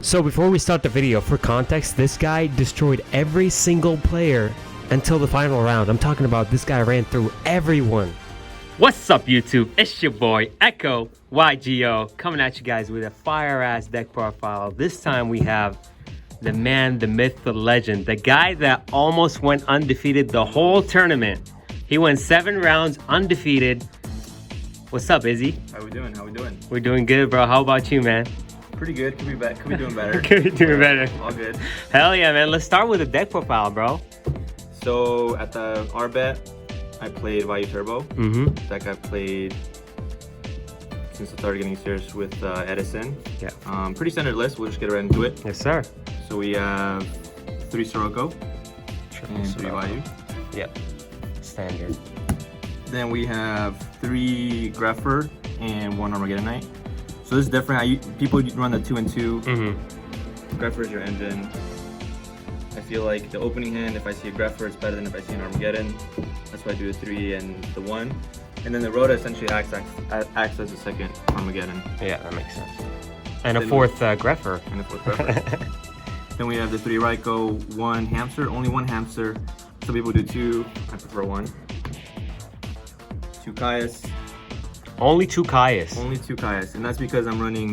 So before we start the video, for context, this guy destroyed every single player until the final round. I'm talking about this guy ran through everyone. What's up, YouTube? It's your boy echo-YGO coming at you guys with a fire-ass deck profile. This time we have the man, the myth, the legend, the guy that almost went undefeated the whole tournament. He went 7 rounds undefeated. What's up, Izzy? How we doing? We're doing good, bro. How about you, man? Pretty good. Could be doing better. Could be doing better. All good. Hell yeah, man. Let's start with the deck profile, bro. So at the RBET, I played Vayu Turbo. Deck I've played since I started getting serious with Edison. Yeah. Pretty standard list. We'll just get right into it. Yes, sir. So we have 3 Sirocco and 3 Vayu. Yep. Standard. Then we have 3 Grepher and 1 Armageddonite. So this is different. People run the 2 and 2. Grepher is your engine. I feel like the opening hand, if I see a Grepher, it's better than if I see an Armageddon. That's why I do the 3 and the 1. And then the Rhoda essentially acts as a second Armageddon. Yeah, that makes sense. And then a 4th Grepher. And a 4th Grepher. Then we have the 3 Ryko, 1 Hamster. Only 1 Hamster. Some people do 2. I prefer 1. 2 Caius. Only 2 Caius. Only 2 Caius, and that's because I'm running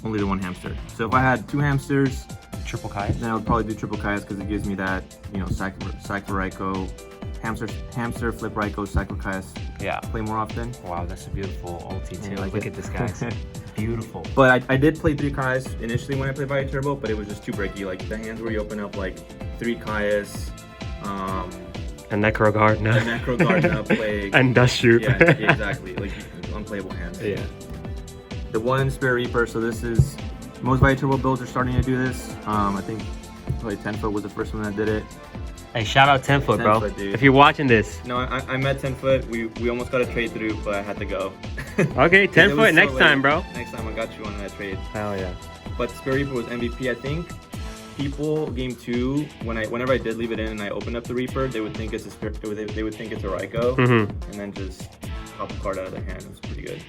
only the 1 Hamster. So if I had 2 Hamsters, Triple Caius, then I would probably do Triple Caius because it gives me that, sack for Ryko, Hamster, flip Ryko, sack for Caius. Yeah. Play more often. Wow, that's a beautiful ulti too. Like Look at this, guys. Beautiful. But I did play 3 Caius initially when I played Vayu Turbo, but it was just too breaky. Like the hands where you open up like 3 Caius, a Necro Guard now. A Necro Guard now, Plague. And Dust Shoot. Yeah, exactly. Like unplayable hands. Yeah. The 1 Spirit Reaper, so this is, most Vayu Turbo builds are starting to do this. I think probably 10-foot was the first one that did it. Hey, shout out 10-foot, bro. 10-foot, dude. If you're watching this. No, I met 10-foot. We almost got a trade through, but I had to go. Okay, 10-foot so next late. time, bro. Next time I got you on that trade. Hell yeah. But Spirit Reaper was MVP, I think. People game 2, whenever I did leave it in and I opened up the Reaper, they would think it's a Spirit. They would think it's a Ryko, and then just pop a card out of their hand. It was pretty good.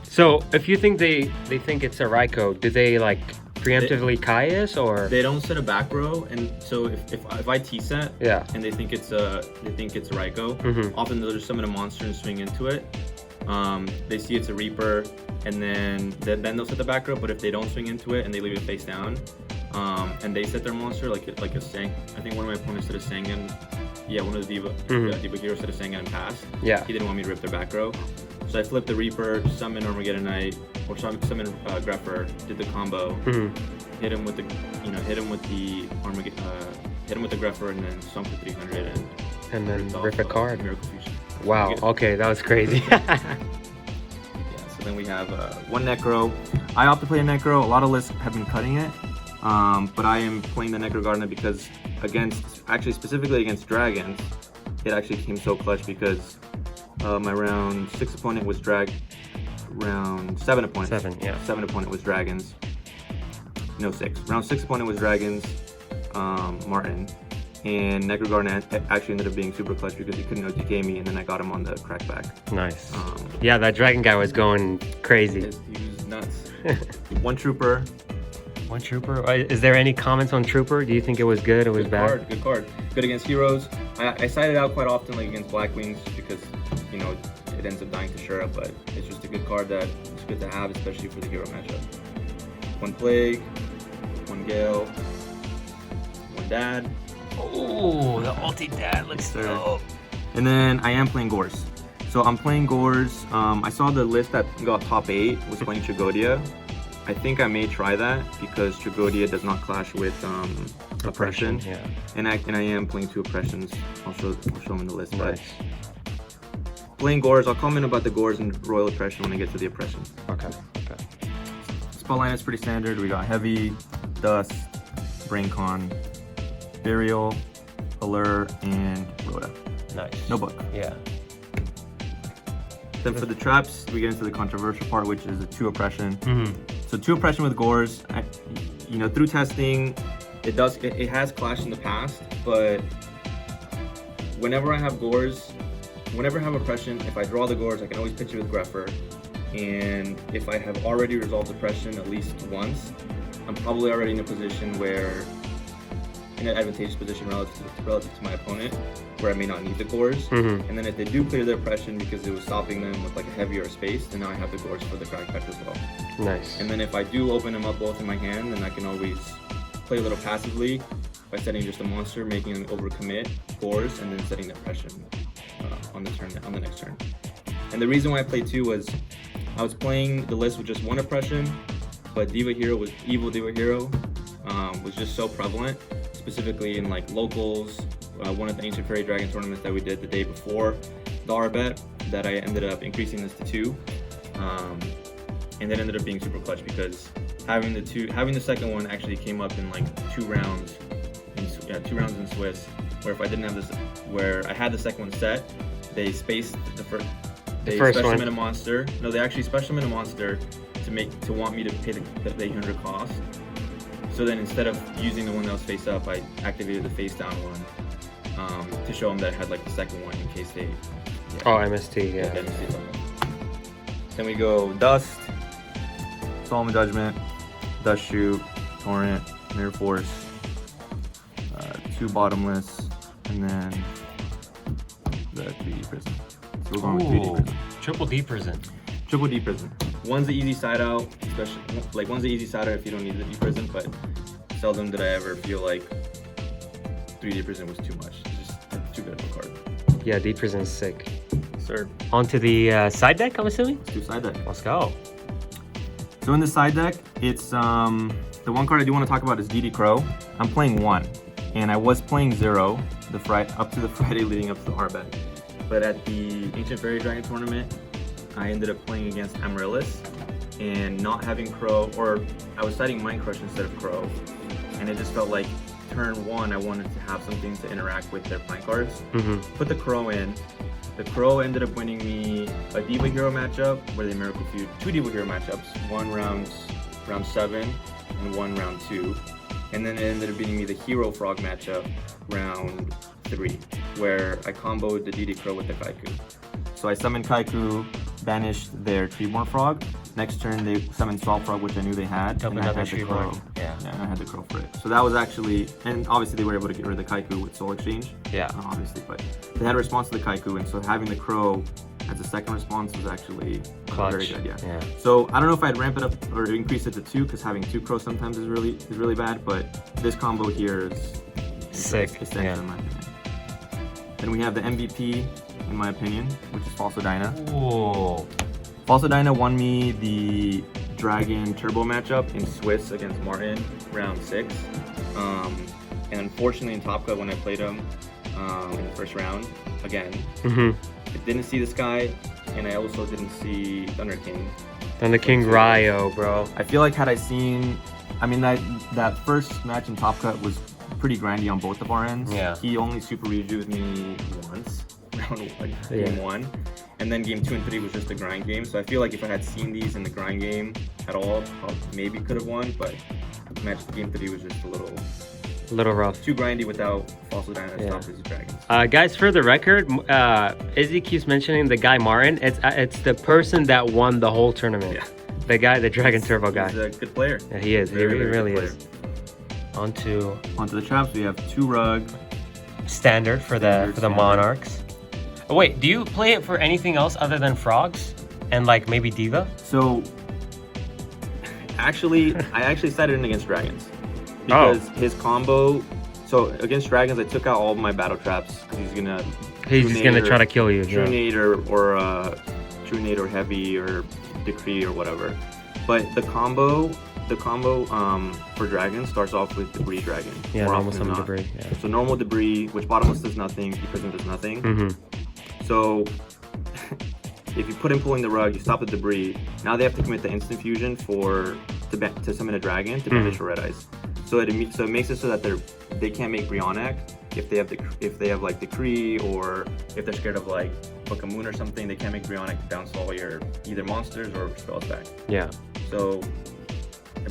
So if you think they think it's a Ryko, do they like preemptively Caius or? They don't set a back row, and so if I T set, yeah, and they think it's a Ryko, often they'll just summon a monster and swing into it. They see it's a Reaper, and then they'll set the back row. But if they don't swing into it and they leave it face down, and they set their monster like a Sang. I think one of my opponents set a Sangan. Yeah, one of the Diva heroes set a Sangan and passed. Yeah. He didn't want me to rip their back row. So I flipped the Reaper, summon Armageddonite, or summon Grepher, did the combo, hit him with the Grepher, and then sunk for 300 and then rip a card. Miracle Fusion. Wow. Okay, that was crazy. Yeah. So then we have 1 Necro. I opt to play a Necro. A lot of lists have been cutting it, but I am playing the Necro Gardener because specifically against dragons, it actually came so clutch because my round 6 opponent was round 7 opponent. 7 opponent was dragons. No, 6. Round 6 opponent was dragons, Martin. And Necro Gardener actually ended up being super clutch because he couldn't OTK me, and then I got him on the crackback. Nice. Yeah, that dragon guy was going crazy. He was nuts. 1 Trooper. 1 Trooper? Is there any comments on Trooper? Do you think it was good or was bad? Good card. Good against heroes. I side it out quite often, like against Blackwings, because it ends up dying to Shura, but it's just a good card that it's good to have, especially for the hero matchup. 1 Plague, 1 Gale, 1 Dad. Oh, the ulti Dad looks dope. And then I am playing Gores. So I'm playing Gores. I saw the list that got top 8 was playing Tragodia. I think I may try that because Tragodia does not clash with Oppression. Yeah. And I am playing 2 Oppressions. I'll show them in the list. Nice. But playing Gores, I'll comment about the Gores and Royal Oppression when I get to the Oppression. Okay. Spell line is pretty standard. We got Heavy, Dust, Braincon, Burial, Allure, and Rhoda. Nice. No book. Yeah. Then for the traps, we get into the controversial part, which is the 2 Oppression. So 2 Oppression with Gores, through testing, it has clashed in the past, but whenever I have Gores, whenever I have Oppression, if I draw the Gores, I can always pitch it with Grepher. And if I have already resolved Oppression at least once, I'm probably already in a position where, in an advantageous position relative to my opponent, where I may not need the cores. And then if they do clear their oppression because it was stopping them with like a heavier space, then now I have the cores for the crack effect as well. Nice. And then if I do open them up both in my hand, then I can always play a little passively by setting just a monster, making them overcommit cores, and then setting the oppression on the next turn. And the reason why I played 2 was I was playing the list with just 1 oppression, but Evil Diva Hero was just so prevalent, specifically in like locals, one of the Ancient Fairy Dragon tournaments that we did the day before the RBET, that I ended up increasing this to 2, and that ended up being super clutch because having the second one actually came up in like 2 rounds in Swiss, where if I didn't have this, where I had the second one set, they spaced the first. They special mint a monster. No, they actually special mint a monster to want me to pay the 800 cost. So then instead of using the one that was face up, I activated the face down one to show them that I had like the second one in case they. Yeah, oh, MST, yeah. MST level. Then we go Dust, Solemn Judgment, Dust Shoot, Torrent, Mirror Force, 2 Bottomless, and then the 3D Prison. So we're going with 3D Prison. Triple D Prison. Triple D Prison. One's the easy side out, especially like one's the easy side out if you don't need the D Prison, but seldom did I ever feel like 3D Prison was too much. It's just too good of a card. Yeah, D Prison is sick. Yes, sir. Onto the side deck, I'm assuming? Let's do side deck. Let's go. So in the side deck, it's the one card I do want to talk about is DD Crow. I'm playing 1, and I was playing 0 up to the Friday leading up to the RBET. But at the Ancient Fairy Dragon tournament, I ended up playing against Amaryllis and not having Crow, or I was siding Mind Crush instead of Crow, and it just felt like turn 1 I wanted to have something to interact with their flank cards. Put the Crow in. The Crow ended up winning me a Diva Hero matchup where they Miracle Feud 2 Diva Hero matchups, one round 7 and one round 2, and then it ended up beating me the Hero Frog matchup round 3, where I comboed the DD Crow with the Kaiku. So I summoned Kaiku, banished their Treeborn Frog. Next turn they summoned Swamp Frog, which I knew they had, and I had the Crow. Yeah, and I had the Crow for it. So that was actually, and obviously they were able to get rid of the Kaiku with Soul Exchange. Yeah. Obviously, but they had a response to the Kaiku, and so having the Crow as a second response was actually very good. Yeah. So I don't know if I'd ramp it up or increase it to 2, because having 2 Crows sometimes is really bad, but this combo here is sick. Essential in my opinion. Then we have the MVP, in my opinion, which is Falso Dyna. Whoa. Falso Dyna won me the Dragon Turbo matchup in Swiss against Martin, round 6. And unfortunately in Top Cut when I played him in the first round, again, I didn't see this guy, and I also didn't see Thunder King. Thunder King Ryo, bro. I feel like had I seen, I mean that first match in Top Cut was pretty grindy on both of our ends. Yeah. He only super rejued me once, game 1. And then game 2 and 3 was just a grind game. So I feel like if I had seen these in the grind game at all, I maybe could have won, but game 3 was just a little rough. Too grindy without Falso Dyna to stop his dragons. Guys, for the record, Izzy keeps mentioning the guy Martin. It's the person that won the whole tournament. Yeah. The guy, the Dragon Turbo guy. He's a good player. Yeah, he is. He really is. Onto the traps, we have 2 Rug. Standard for the Monarchs. Oh, wait, do you play it for anything else other than frogs? And like maybe Diva? So, I actually sided in against dragons. Because his combo, so against dragons I took out all of my battle traps. He's just gonna try to kill you. True Nade True Nade or Heavy or Decree or whatever. But the combo for dragons starts off with Debris Dragon. Yeah, normal summon Debris. Yeah. So normal Debris, which Bottomless does nothing, Prison does nothing. So if you put in Pulling the Rug, you stop the Debris. Now they have to commit the instant fusion to summon a dragon to banish Red Eyes. So it makes it so that they can't make Brionac if they have like Decree, or if they're scared of like Book of Moon or something. They can't make Brionac to bounce all your either monsters or spells back. Yeah. So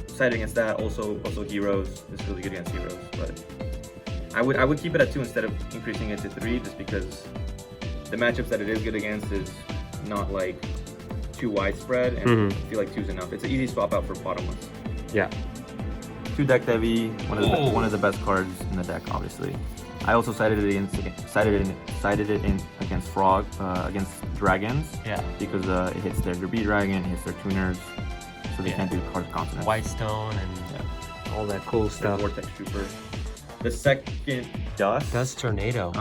siding against that, also heroes. It's really good against heroes, but I would keep it at 2 instead of increasing it to 3, just because the matchups that it is good against is not like too widespread, and I feel like 2 is enough. It's an easy swap out for Bottomless. Yeah. 2 deck heavy, one of the best cards in the deck, obviously. I also sided it in against Frog, against Dragons. Yeah. Because it hits their Derby Dragon, it hits their tuners, so they can't do card consonants. Whitestone and all that cool stuff. Vortex Trooper. The second Dust Tornado.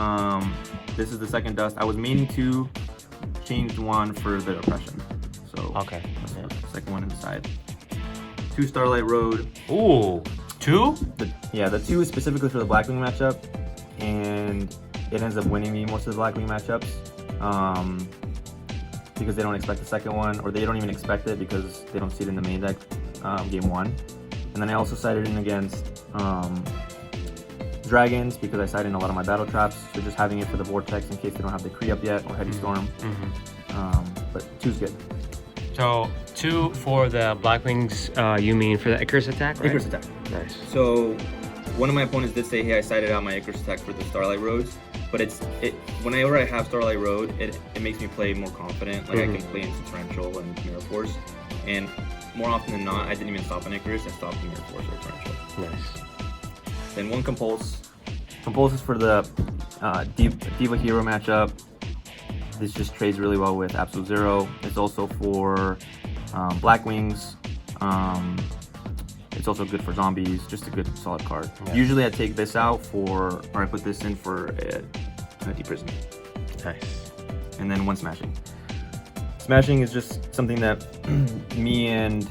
This is the second Dust. I was meaning to change one for the Oppression. So okay. The second one inside. 2 Starlight Road. Ooh, 2? The 2 is specifically for the Blackwing matchup, and it ends up winning me most of the Blackwing matchups because they don't expect the second one, or they don't even expect it because they don't see it in the main deck game 1. And then I also sided in against Dragons because I sided in a lot of my battle traps, so just having it for the Vortex in case they don't have the Kree up yet or Heavy Storm. But 2's good. So 2 for the Blackwings, you mean for the Icarus attack, right? Icarus attack. Nice. So one of my opponents did say, hey, I sided out my Icarus attack for the Starlight Roads, but whenever I have Starlight Road, it makes me play more confident. Like I can play into Torrential and Mirror Force, and more often than not, I didn't even stop an Icarus, I stopped Mirror Force or Torrential. Nice. Then 1 Compulse. Compulse is for the Diva Hero matchup. This just trades really well with Absolute Zero. It's also for Blackwings. It's also good for zombies. Just a good solid card. Yeah. Usually I take this out or I put this in for a Deep Prison. Nice. And then 1 Smashing. Smashing is just something that me and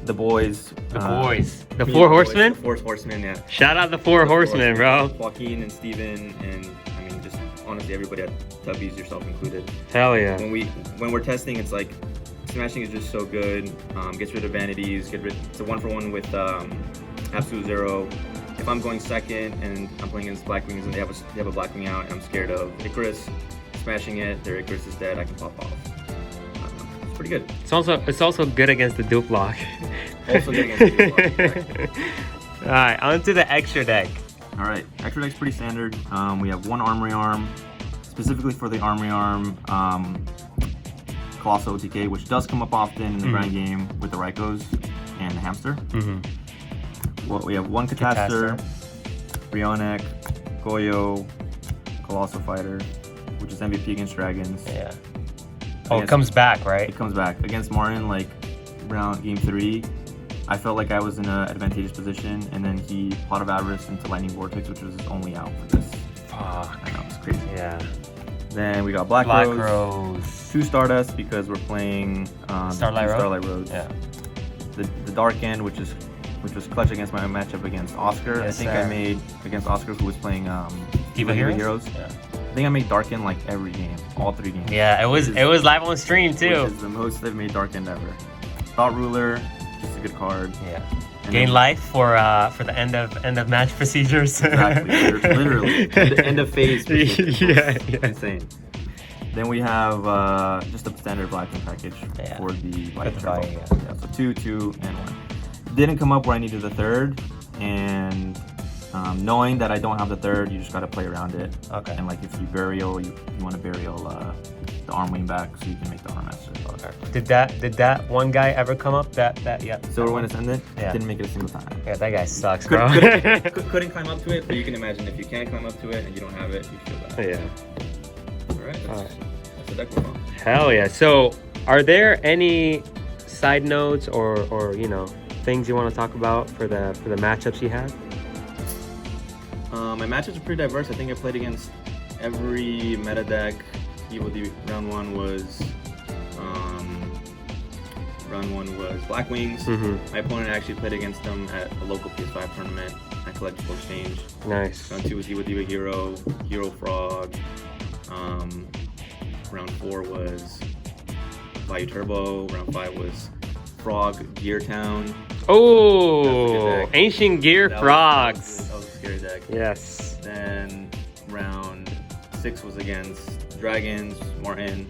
the boys. The 4 Horsemen? The 4 Horsemen, yeah. Shout out the 4 Horsemen, bro. Joaquin and Steven, and I mean, just honestly everybody at Tubbies, yourself included. Hell yeah. When we're testing, it's like Smashing is just so good. Gets rid of vanities. It's a 1-for-1 with Absolute Zero. If I'm going second and I'm playing against Blackwings and they have a Blackwing out and I'm scared of Icarus, smashing it, their Icarus is dead, I can pop off. It's pretty good. It's also good against the dupe block. Also good against the dupe block. Alright, on to the extra deck. Alright, extra deck's pretty standard. We have 1 Armory Arm, specifically for the Armory Arm, Colossal OTK, which does come up often in the grind game with the Rykos and the Hamster. Well, we have 1 Catastor, Brionek, Goyo, Colossal Fighter, which is MVP against Dragons. Yeah. Oh, it comes back, right? It comes back. Against Martin, like, game 3, I felt like I was in an advantageous position, and then he Pot of Avarice into Lightning Vortex, which was his only out for this. Fuck. I know, it's crazy. Yeah. Then we got Black Rose. 2 Stardust because we're playing Starlight Roads. Yeah. The Dark End, which was clutch against my matchup against Oscar. Yes, I think I made against Oscar, who was playing Diva Heroes. Yeah. I think I made Dark End like every game, all 3 games. Yeah, it was live on stream too. Which is the most I've made Dark End ever. Thought Ruler, just a good card. Yeah. Gain life for the end of match procedures. Exactly, literally end of phase. Yeah. Insane. Then we have just a standard Blackwing package for the White Turbo. Yeah, so 2, 2, and 1. Didn't come up where I needed the 3rd, and knowing that I don't have the 3rd, you just got to play around it. Okay. And like if you burial, you want to burial the arm wing back so you can make the arm master. Did that one guy ever come up? Silver Wind Ascendant? Yeah. Didn't make it a single time. Yeah, that guy sucks, bro. Couldn't climb up to it, but you can imagine if you can't climb up to it and you don't have it, you feel bad. Yeah. Alright, that's the deck we're on. Hell yeah. So are there any side notes or things you want to talk about for the matchups you had? My matchups are pretty diverse. I think I played against every meta deck. Round one was Blackwings. My opponent actually played against them at a local PS5 tournament at Collectible Exchange. Nice. Round 2 was Diva Hero, Hero Frog. Round 4 was Vayu Turbo. Round 5 was Frog Gear Town. Oh, Ancient Gear Frogs. That was a scary deck. Yes. Then round 6 was against Dragons, Martin.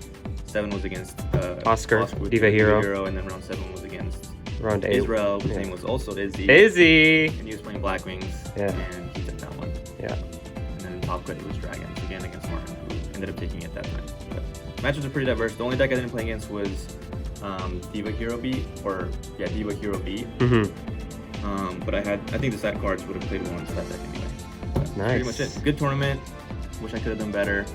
7 was against Oscar with Diva Hero. And then round 7 was against round 8. Israel, whose name was also Izzy. And he was playing Blackwings. Yeah. And he took that one. Yeah. And then top cut, it was Dragons again against Martin, who ended up taking it that time. But matches are pretty diverse. The only deck I didn't play against was Diva Hero Beat, Diva Hero Beat. But I think the set cards would have played well into that deck anyway. But Nice. Pretty much it. Good tournament. Wish I could have done better,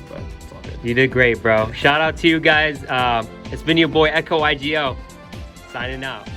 but it's all good. You did great, bro. Shout out to you guys. It's been your boy Echo-YGO signing out.